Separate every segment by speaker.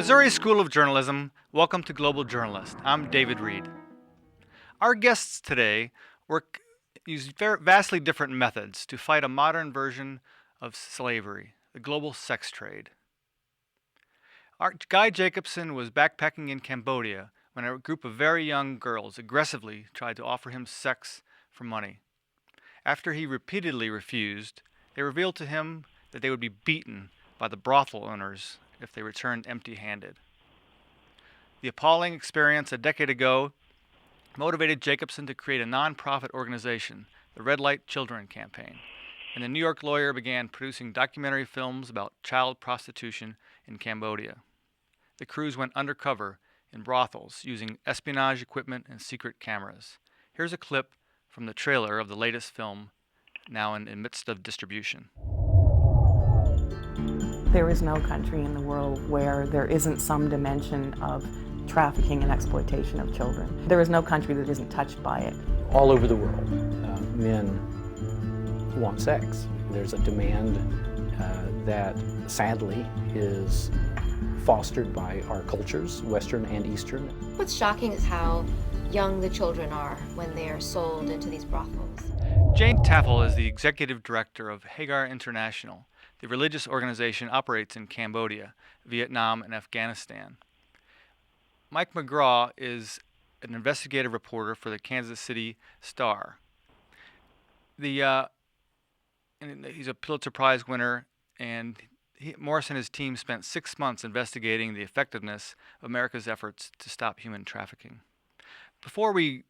Speaker 1: Missouri School of Journalism, welcome to Global Journalist. I'm David Reed. Our guests today use vastly different methods to fight a modern version of slavery, the global sex trade. Guy Jacobson was backpacking in Cambodia when a group of very young girls aggressively tried to offer him sex for money. After he repeatedly refused, they revealed to him that they would be beaten by the brothel owners if they returned empty-handed. The appalling experience a decade ago motivated Jacobson to create a non-profit organization, the Redlight Children Campaign, and the New York lawyer began producing documentary films about child prostitution in Cambodia. The crews went undercover in brothels using espionage equipment and secret cameras. Here's a clip from the trailer of the latest film, now in the midst of distribution.
Speaker 2: There is no country in the world where there isn't some dimension of trafficking and exploitation of children. There is no country that isn't touched by it.
Speaker 3: All over the world, men want sex. There's a demand that sadly is fostered by our cultures, Western and Eastern.
Speaker 4: What's shocking is how young the children are when they are sold into these brothels.
Speaker 1: Jane Tafel is the executive director of Hagar International. The religious organization operates in Cambodia, Vietnam, and Afghanistan. Mike McGraw is an investigative reporter for the Kansas City Star. He's a Pulitzer Prize winner, and Morris and his team spent 6 months investigating the effectiveness of America's efforts to stop human trafficking. Before we,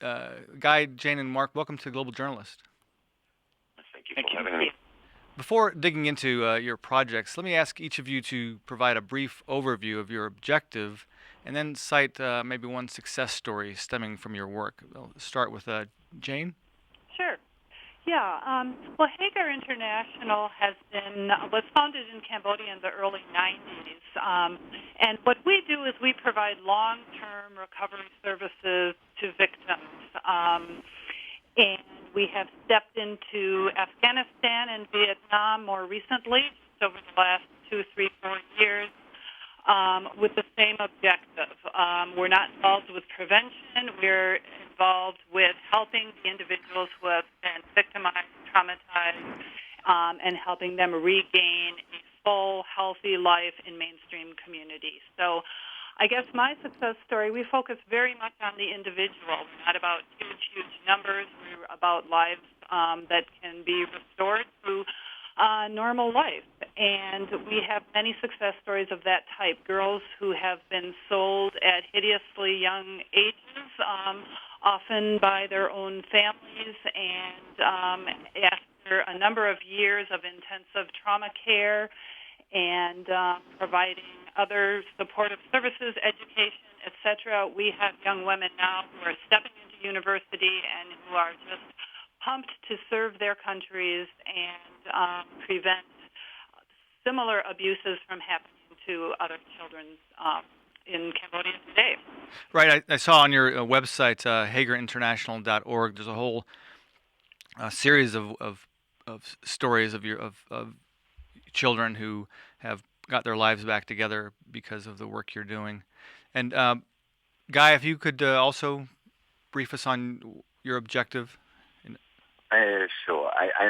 Speaker 1: Guy, Jane, and Mark, welcome to Global Journalist.
Speaker 5: Thank you for having me.
Speaker 1: Before digging into your projects, let me ask each of you to provide a brief overview of your objective and then cite maybe one success story stemming from your work. I'll start with Jane.
Speaker 6: Sure. Yeah. Well, Hagar International was founded in Cambodia in the early 90s. And what we do is we provide long-term recovery services to victims. And we have stepped into Afghanistan and Vietnam more recently, just over the last 2, 3, 4 years, with the same objective. We're not involved with prevention. We're involved with helping the individuals who have been victimized, traumatized, and helping them regain a full, healthy life in mainstream communities. So I guess my success story, we focus very much on the individual. We're not about huge numbers. We're about lives that can be restored through normal life. And we have many success stories of that type. Girls who have been sold at hideously young ages, often by their own families, and after a number of years of intensive trauma care and providing other supportive services, education, etc. We have young women now who are stepping into university and who are just pumped to serve their countries and prevent similar abuses from happening to other children in Cambodia today.
Speaker 1: Right. I saw on your website, hagarinternational.org, there's a whole series of stories of children who have got their lives back together because of the work you're doing. And Guy, if you could also brief us on your objective.
Speaker 5: Sure. I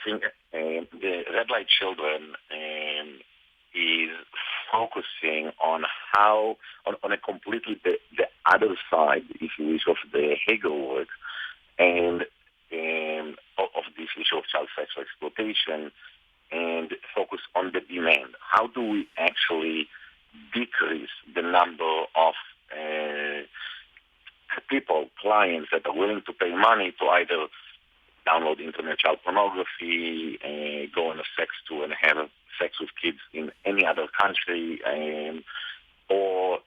Speaker 5: think the Redlight Children is focusing on how, on a completely the other side, if you wish, of the Hagar work and of this issue of child sexual exploitation, and focus on the demand. How do we actually decrease the number of people, clients that are willing to pay money to either download internet child pornography, go on a sex tour and have sex with kids in any other country, or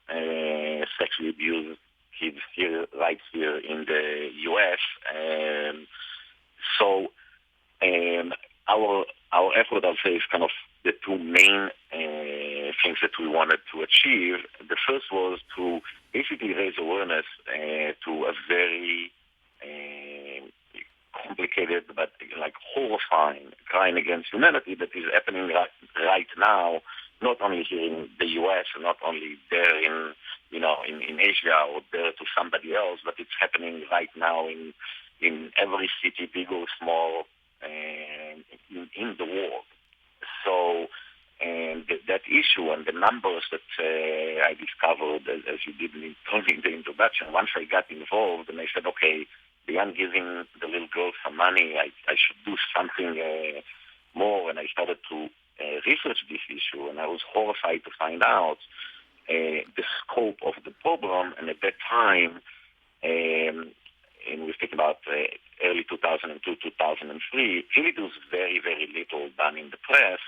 Speaker 5: sexually abuse kids right here in the U.S. Our effort, I'll say, is kind of the two main things that we wanted to achieve. The first was to basically raise awareness to a very complicated but horrifying crime against humanity that is happening right now not only here in the U.S. and not only there in Asia or there to somebody else, but it's happening right now in every city, big or small, in the world. So, and that issue and the numbers that I discovered, as you did told me in the introduction, once I got involved and I said, okay, beyond giving the little girl some money, I should do something more. And I started to research this issue, and I was horrified to find out the scope of the problem. And at that time, and we're speaking about early 2002, 2003, really there was very, very little done in the press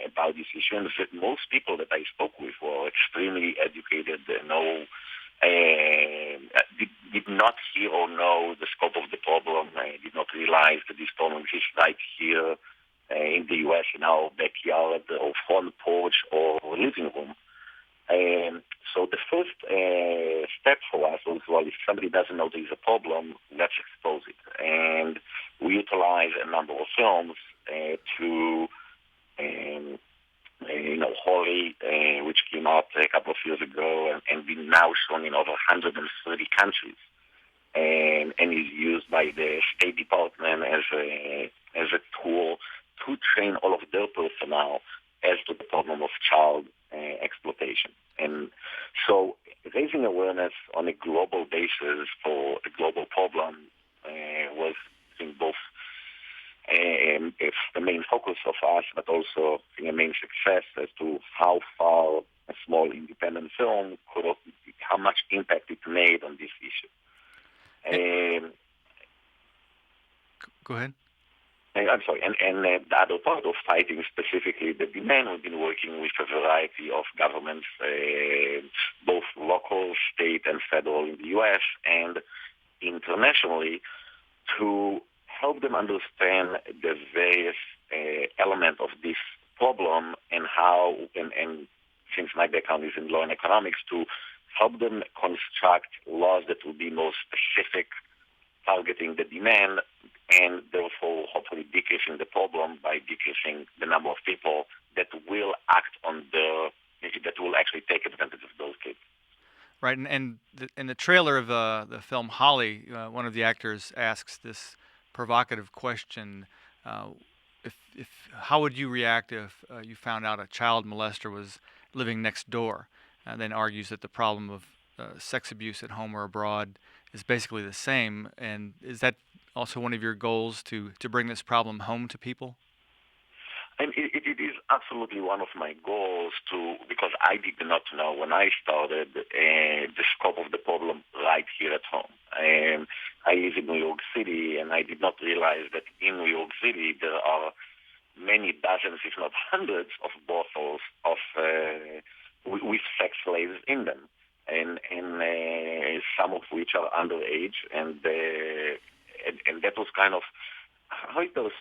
Speaker 5: about this issue. And most people that I spoke with were extremely educated, did not hear or know the scope of the problem, did not realize that this problem is right here in the U.S. in our backyard or front porch or living room. So the first step for us was, well, if somebody doesn't know there's a problem, let's expose it. And we utilize a number of films to, Holy, which came out a couple of years ago and been now shown in over 130 countries, and is used by the State Department as a tool to train all of their personnel as to the problem of child exploitation. And so raising awareness on a global basis for a global problem was, I think, both the main focus of us, but also a main success as to how far a small independent film how much impact it made on this issue.
Speaker 1: Go ahead.
Speaker 5: I'm sorry, and the other part of fighting specifically the demand, we've been working with a variety of governments, both local, state, and federal in the U.S. and internationally, to help them understand the various elements of this problem and how, and since my background is in law and economics, to help them construct laws that will be more specific, targeting the demand, and therefore hopefully decreasing the problem by decreasing the number of people that will act on that will actually take advantage of those kids.
Speaker 1: Right, and in the trailer of the film Holly, one of the actors asks this provocative question: how would you react if you found out a child molester was living next door? And then argues that the problem of sex abuse at home or abroad is basically the same. And is that also one of your goals, to bring this problem home to people?
Speaker 5: And it is absolutely one of my goals, because I did not know when I started the scope of the problem right here at home. I live in New York City, and I did not realize that in New York City there are many dozens, if not hundreds, of brothels with sex slaves in them, and some of which are underage, and that was kind of how it was,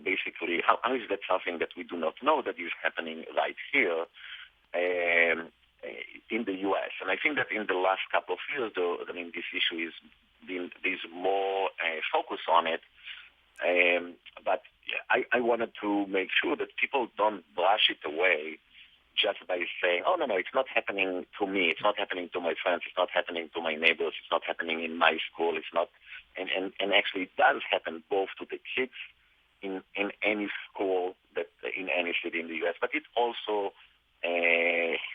Speaker 5: basically, how is that something that we do not know that is happening right here in the U.S.? And I think that in the last couple of years, this issue there's more focus on it. But I wanted to make sure that people don't brush it away just by saying, oh, no, it's not happening to me, it's not happening to my friends, it's not happening to my neighbors, it's not happening in my school, it's not, and actually it does happen both to the kids in any school, that in any city in the U.S., but it also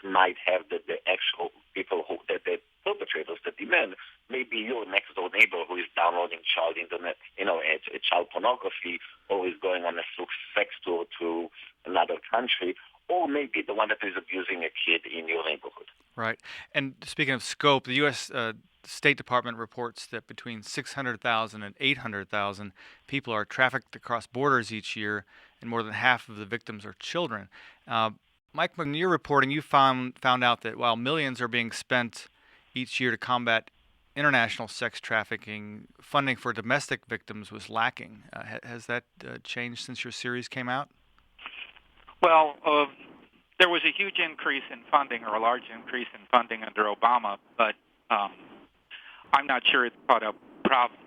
Speaker 5: might have the actual people the perpetrators, the demand, maybe your next door neighbor who is downloading child internet, child pornography, or is going on a sex tour to another country, or maybe the one that is abusing a kid in your neighborhood.
Speaker 1: Right. And speaking of scope, the U.S. State Department reports that between 600,000 and 800,000 people are trafficked across borders each year, and more than half of the victims are children. Mike, in your reporting, you found out that while millions are being spent each year to combat international sex trafficking, funding for domestic victims was lacking. Has that changed since your series came out?
Speaker 7: Well, there was a huge increase in funding, or a large increase in funding under Obama, but I'm not sure it's caught a problem.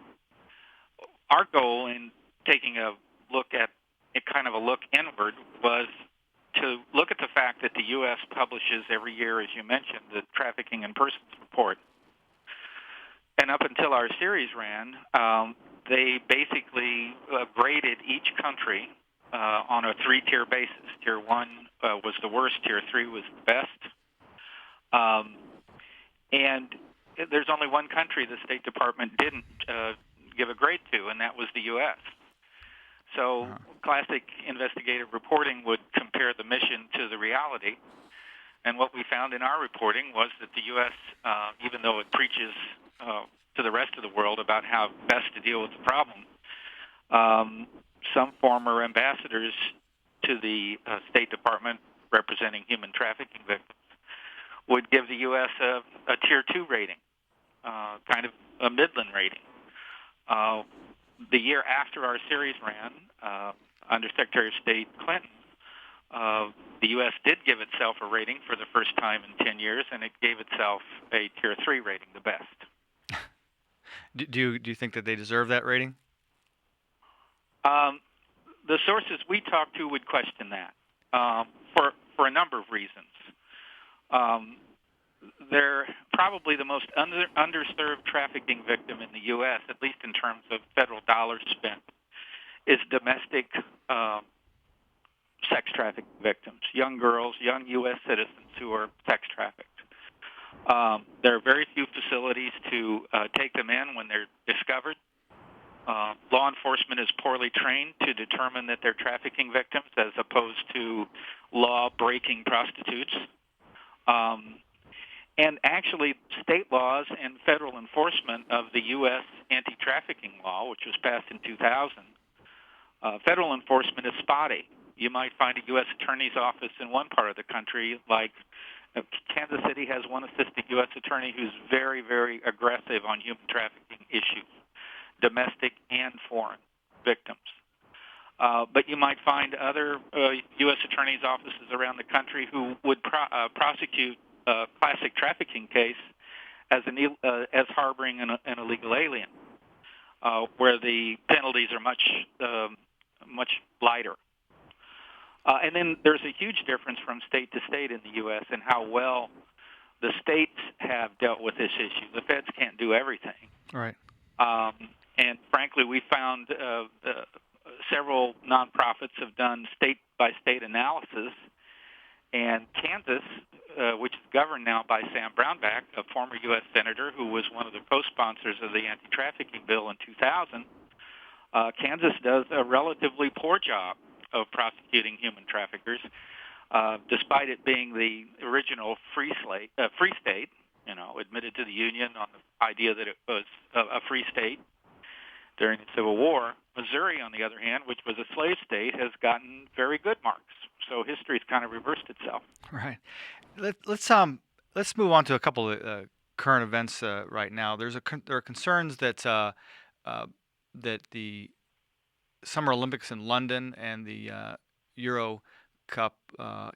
Speaker 7: Our goal in taking a look at a kind of a look inward was to look at the fact that the U.S. publishes every year, as you mentioned, the Trafficking in Persons report. And up until our series ran, they basically graded each country on a three-tier basis. Tier 1 was the worst, Tier 3 was the best. And there's only one country the State Department didn't give a grade to, and that was the U.S. So classic investigative reporting would compare the mission to the reality. And what we found in our reporting was that the U.S., even though it preaches to the rest of the world about how best to deal with the problem, some former ambassadors to the State Department representing human trafficking victims would give the U.S. a Tier 2 rating, kind of a Midland rating. The year after our series ran, under Secretary of State Clinton, the U.S. did give itself a rating for the first time in 10 years, and it gave itself a Tier 3 rating, the best.
Speaker 1: Do you think that they deserve that rating?
Speaker 7: The sources we talked to would question that for a number of reasons. They're probably the most underserved trafficking victim in the U.S., at least in terms of federal dollars spent, is domestic sex trafficking victims, young girls, young U.S. citizens who are sex trafficked. There are very few facilities to take them in when they're discovered. Law enforcement is poorly trained to determine that they're trafficking victims as opposed to law-breaking prostitutes. And actually, state laws and federal enforcement of the U.S. anti-trafficking law, which was passed in 2000, federal enforcement is spotty. You might find a U.S. attorney's office in one part of the country, like Kansas City has one assistant U.S. attorney who's very, very aggressive on human trafficking issues, domestic and foreign victims. But you might find other U.S. attorneys' offices around the country who would prosecute a classic trafficking case as harboring an illegal alien, where the penalties are much lighter. And then there's a huge difference from state to state in the U.S. and how well the states have dealt with this issue. The feds can't do everything.
Speaker 1: Right.
Speaker 7: And frankly, we found several nonprofits have done state-by-state analysis, and Kansas, which is governed now by Sam Brownback, a former U.S. senator who was one of the co-sponsors of the anti-trafficking bill in 2000, Kansas does a relatively poor job of prosecuting human traffickers, despite it being the original free state, admitted to the Union on the idea that it was a free state during the Civil War. Missouri, on the other hand, which was a slave state, has gotten very good marks. So history's kind of reversed itself.
Speaker 1: Right. Let's move on to a couple of current events right now. There are concerns that that the Summer Olympics in London and the Euro Cup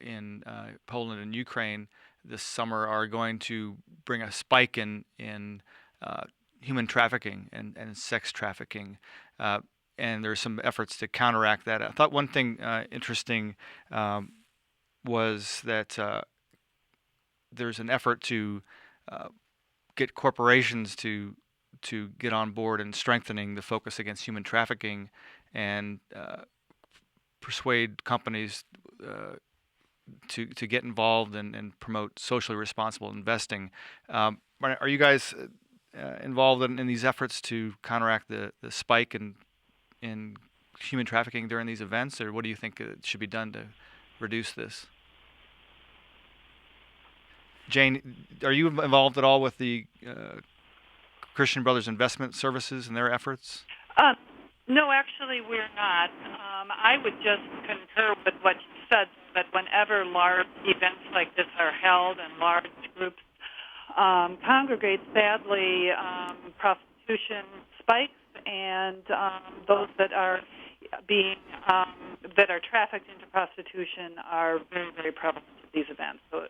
Speaker 1: in Poland and Ukraine this summer are going to bring a spike in human trafficking and sex trafficking. And there's some efforts to counteract that. I thought one thing interesting was that there's an effort to get corporations to get on board in strengthening the focus against human trafficking and persuade companies to get involved and promote socially responsible investing. Are you guys involved in these efforts to counteract the spike in human trafficking during these events, or what do you think should be done to reduce this? Jane, are you involved at all with the Christian Brothers Investment Services and their efforts?
Speaker 6: No, actually, we're not. I would just concur with what you said, that whenever large events like this are held and large groups congregate, sadly, prostitution spikes, and those that are being that are trafficked into prostitution are very, very prevalent at these events. So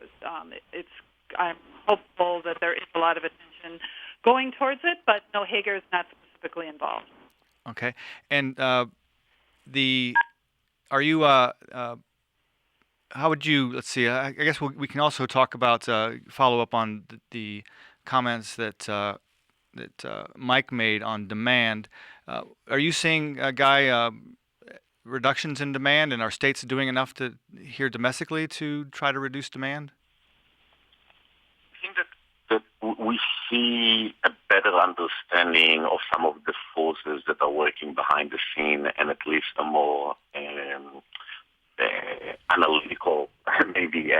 Speaker 6: I'm hopeful that there is a lot of attention going towards it, but no, Hagar is not specifically involved.
Speaker 1: Okay, and are you how would you? Let's see. I guess we can also talk about follow up on the comments that Mike made on demand. Are you seeing, Guy, reductions in demand, and are states doing enough here domestically to try to reduce demand?
Speaker 5: I think that we see a better understanding of some of the forces that are working behind the scene, and at least a more analytical, maybe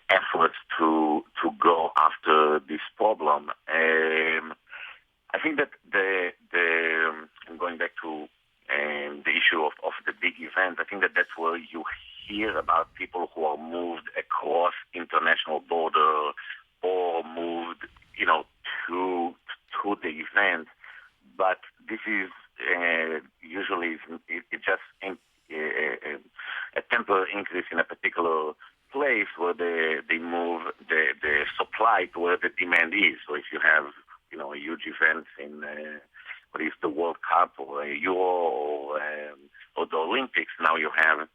Speaker 5: efforts to go after this problem. I think that and going back to the issue of the big events, I think that that's where you hear about people who are moved across international border or moved, to the event. But this is usually it's just a temporary increase in a particular place where they move the supply to where the demand is. So if you have a huge event in what is the World Cup or a Euro or the Olympics, now you have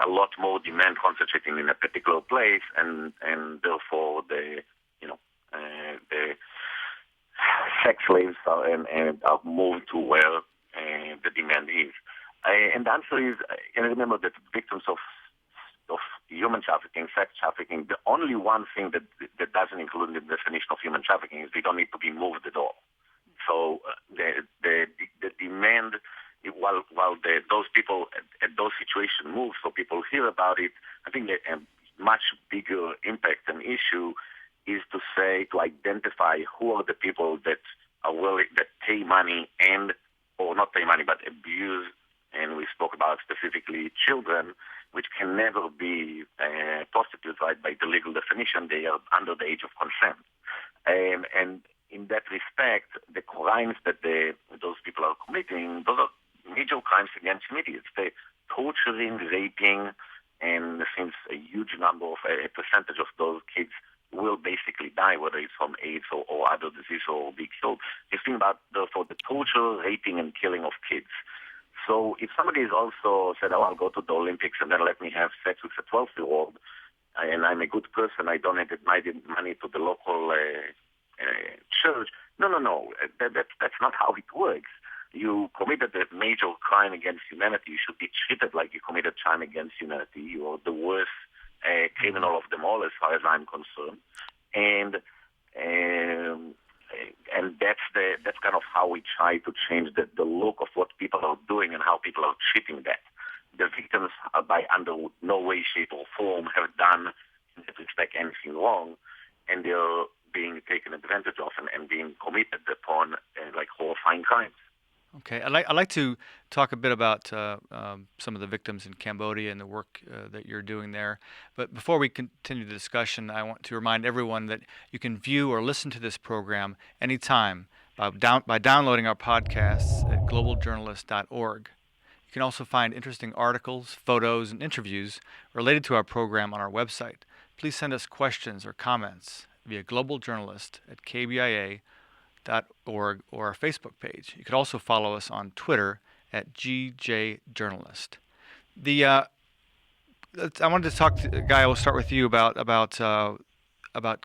Speaker 5: a lot more demand concentrating in a particular place, and therefore the sex slaves are moved to where the demand is. And the answer is, and remember that victims of human trafficking, sex trafficking, the only one thing that doesn't include in the definition of human trafficking is they don't need to be moved at all. So the demand, while those people at those situations move, so people hear about it, I think that a much bigger impact and issue is to identify who are the people that are willing, that pay money or not pay money, but abuse, and we spoke about specifically children, which can never be prostitutes, right? By the legal definition, they are under the age of consent. And in that respect, the crimes that those people are committing, those are major crimes against humanity. It's the torturing, raping, and since a huge number of a percentage of those kids will basically die, whether it's from AIDS or other disease or be killed. You think about, therefore, the torture, raping, and killing of kids. So if somebody is also said, I'll go to the Olympics and then let me have sex with a 12-year-old, and I'm a good person, I donated my money to the local church. No. That's not how it works. You committed a major crime against humanity. You should be treated like you committed crime against humanity. You're the worst criminal of them all, as far as I'm concerned. And that's kind of how we try to change the look of what people are doing and how people are treating that. The victims, by under no way, shape, or form, have done in that respect anything wrong, and they're being taken advantage of and being committed upon like horrifying crimes.
Speaker 1: Okay, I'd like to talk a bit about some of the victims in Cambodia and the work that you're doing there. But before we continue the discussion, I want to remind everyone that you can view or listen to this program anytime by downloading our podcasts at globaljournalist.org. You can also find interesting articles, photos, and interviews related to our program on our website. Please send us questions or comments via globaljournalist@kbia.org or our Facebook page. You could also follow us on Twitter at GJJournalist. I wanted to talk to Guy. We'll start with you about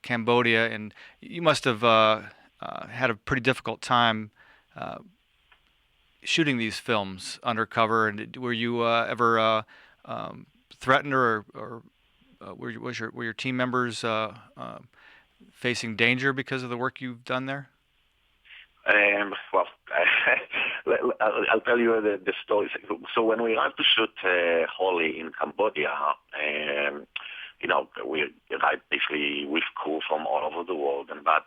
Speaker 1: Cambodia, and you must have had a pretty difficult time shooting these films undercover. And were you ever threatened, or were your team members facing danger because of the work you've done there?
Speaker 5: Well, I'll tell you the story. So when we arrived to shoot Holi in Cambodia, we arrived basically with crew from all over the world, and about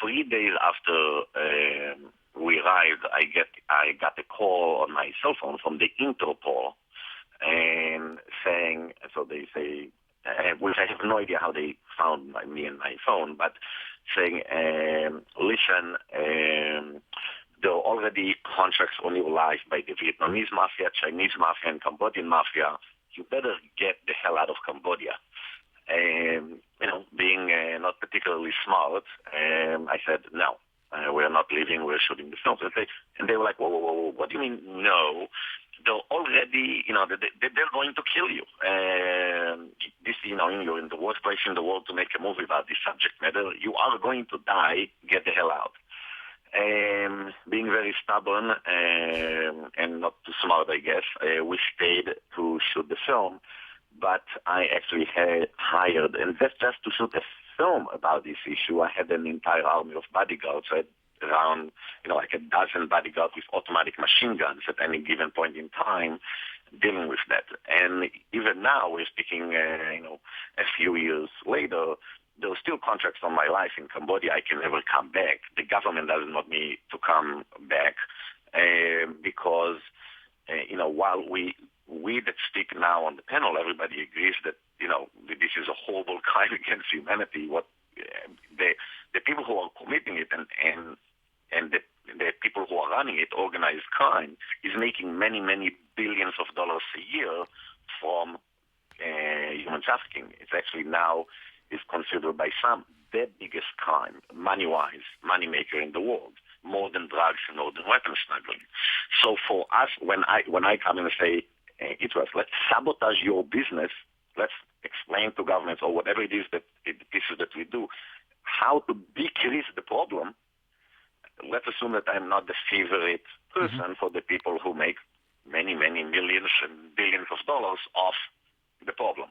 Speaker 5: 3 days after we arrived, I got a call on my cell phone from the Interpol, and saying, so they say, which I have no idea how they found me and my phone, but saying, listen, there are already contracts on your life by the Vietnamese mafia, Chinese mafia, and Cambodian mafia. You better get the hell out of Cambodia. Being not particularly smart, I said, no, we're not leaving, we're shooting the films. And they were like, whoa, what do you mean, no? they're already, they're going to kill you. This, you're in the worst place in the world to make a movie about this subject matter. You are going to die. Get the hell out. Being very stubborn and not too smart, I guess, we stayed to shoot the film, but I actually had hired, and that's just to shoot a film about this issue. I had an entire army of bodyguards. I had around, like a dozen bodyguards with automatic machine guns at any given point in time dealing with that. And even now, we're speaking, a few years later, there are still contracts on my life in Cambodia. I can never come back. The government doesn't want me to come back because, while we that speak now on the panel, everybody agrees that, this is a horrible crime against humanity. What the people who are committing it and the people who are running it, organized crime, is making many, many billions of dollars a year from human trafficking. It's actually now is considered by some the biggest crime, money-wise, money-maker in the world, more than drugs and more than weapons smuggling. So for us, when I come and say, let's sabotage your business, let's explain to governments or whatever it is that we do, how to decrease the problem. Let's assume that I'm not the favorite person for the people who make many, many millions and billions of dollars off the problem.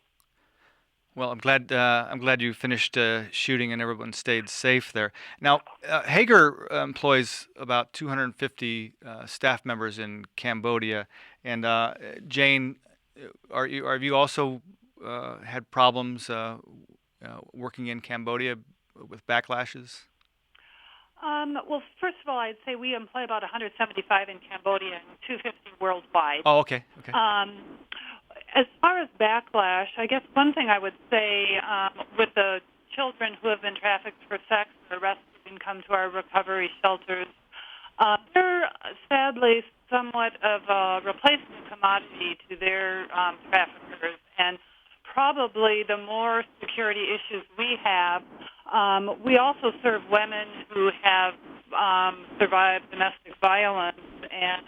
Speaker 1: Well, I'm glad you finished shooting and everyone stayed safe there. Now, Hagar employs about 250 staff members in Cambodia, and Jane, have you also had problems working in Cambodia with backlashes?
Speaker 6: Well, first of all, I'd say we employ about 175 in Cambodia and 250 worldwide.
Speaker 1: Oh, okay.
Speaker 6: As far as backlash, I guess one thing I would say with the children who have been trafficked for sex or arrested and come to our recovery shelters, they're sadly somewhat of a replacement commodity to their traffickers. And probably the more security issues we have, we also serve women who have survived domestic violence, and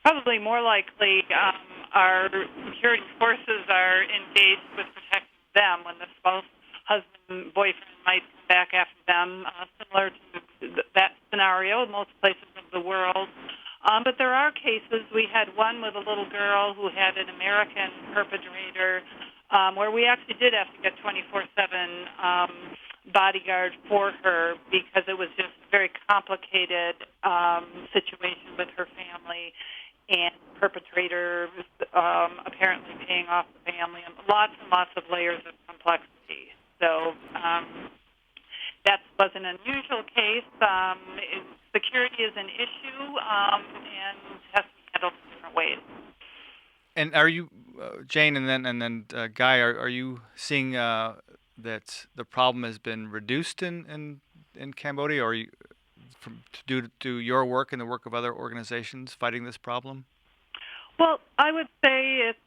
Speaker 6: probably more likely our security forces are engaged with protecting them when the spouse, husband, boyfriend might come back after them, similar to that scenario in most places of the world. But there are cases. We had one with a little girl who had an American perpetrator where we actually did have to get 24/7 bodyguard for her because it was just a very complicated situation with her family and perpetrator apparently paying off the family, and lots of layers of complexity. So that was an unusual case. Security is an issue and has to be handled in different ways.
Speaker 1: And are you, Jane, and then Guy, are you seeing that the problem has been reduced in Cambodia, or are you, due to your work and the work of other organizations fighting this problem?
Speaker 6: Well, I would say it's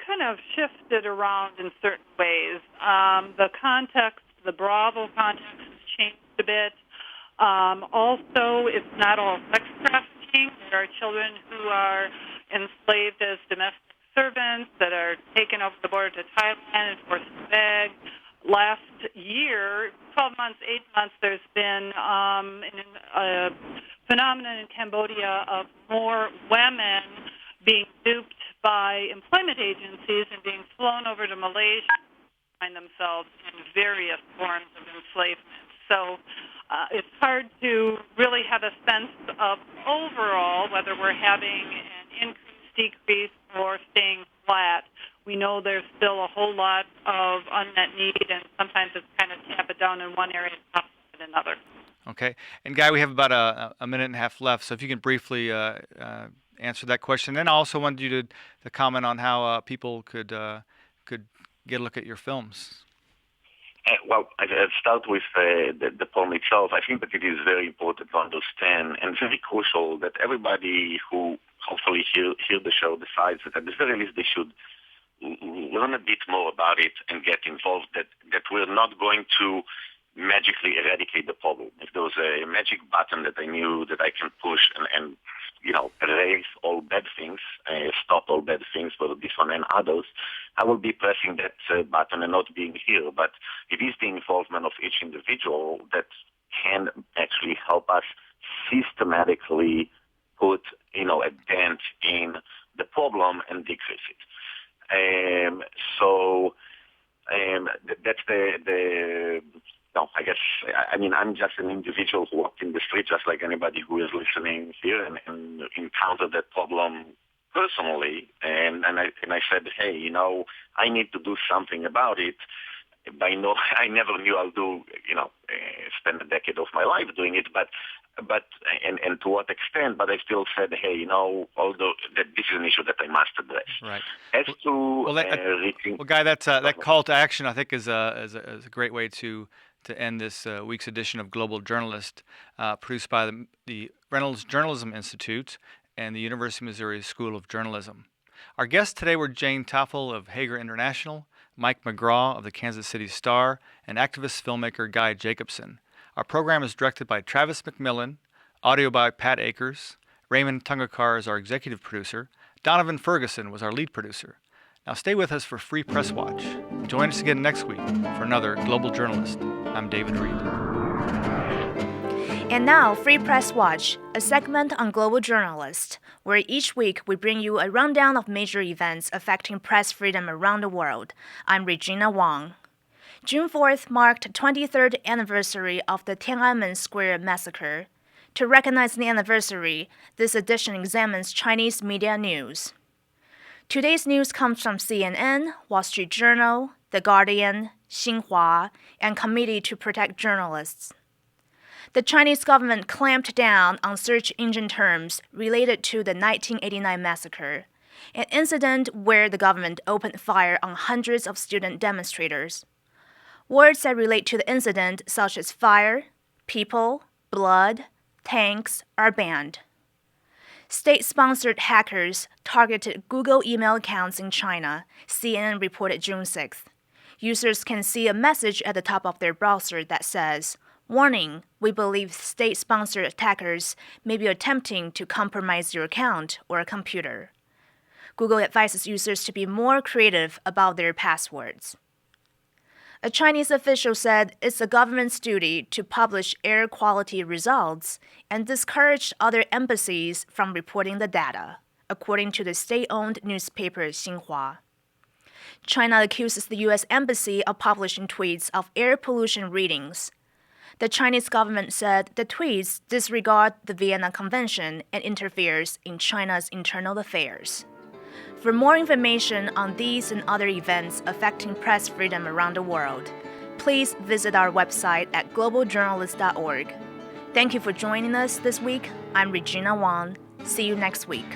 Speaker 6: kind of shifted around in certain ways. The context, the Bravo context has changed a bit. Also, it's not all sex trafficking. There are children who are enslaved as domestic servants that are taken over the border to Thailand and forced to beg. Last year, 12 months, 8 months, there's been a phenomenon in Cambodia of more women being duped by employment agencies and being flown over to Malaysia to find themselves in various forms of enslavement. So it's hard to really have a sense of overall whether we're having an increase, decrease, or staying flat. We know there's still a whole lot of unmet need, and sometimes it's kind of tap it down in one area and top it in another.
Speaker 1: Okay. And Guy, we have about a minute and a half left, so if you can briefly answer that question. Then I also wanted you to comment on how people could get a look at your films.
Speaker 5: Well, I'll start with the poem itself. I think that it is very important to understand and very crucial that everybody who hopefully hear the show decides that at the very least they should learn a bit more about it and get involved, that we're not going to magically eradicate the problem. If there was a magic button that I knew that I can push and erase all bad things, stop all bad things, whether this one and others, I will be pressing that button and not being here. But it is the involvement of each individual that can actually help us systematically put, a dent in the problem and decrease it. That's I guess, I'm just an individual who walked in the street just like anybody who is listening here and encountered that problem personally. And I said, hey, I need to do something about it. I never knew I'll spend a decade of my life doing it, but to what extent, but I still said, hey, although that this is an issue that I must address.
Speaker 1: Right.
Speaker 5: As to reaching...
Speaker 1: Well, Guy, that call to action, I think, is a great way to end this week's edition of Global Journalist, produced by the Reynolds Journalism Institute and the University of Missouri School of Journalism. Our guests today were Jane Tafel of Hagar International, Mike McGraw of the Kansas City Star, and activist filmmaker Guy Jacobson. Our program is directed by Travis McMillan, audio by Pat Akers, Raymond Tungakar is our executive producer, Donovan Ferguson was our lead producer. Now stay with us for Free Press Watch. Join us again next week for another Global Journalist. I'm David Reed.
Speaker 8: And now, Free Press Watch, a segment on Global Journalist, where each week we bring you a rundown of major events affecting press freedom around the world. I'm Regina Wang. June 4th marked the 23rd anniversary of the Tiananmen Square massacre. To recognize the anniversary, this edition examines Chinese media news. Today's news comes from CNN, Wall Street Journal, The Guardian, Xinhua, and Committee to Protect Journalists. The Chinese government clamped down on search engine terms related to the 1989 massacre, an incident where the government opened fire on hundreds of student demonstrators. Words that relate to the incident, such as fire, people, blood, tanks, are banned. State-sponsored hackers targeted Google email accounts in China, CNN reported June 6th. Users can see a message at the top of their browser that says, "Warning, we believe state-sponsored attackers may be attempting to compromise your account or a computer." Google advises users to be more creative about their passwords. A Chinese official said it's the government's duty to publish air quality results and discouraged other embassies from reporting the data, according to the state-owned newspaper Xinhua. China accuses the U.S. Embassy of publishing tweets of air pollution readings. The Chinese government said the tweets disregard the Vienna Convention and interferes in China's internal affairs. For more information on these and other events affecting press freedom around the world, please visit our website at globaljournalist.org. Thank you for joining us this week. I'm Regina Wang. See you next week.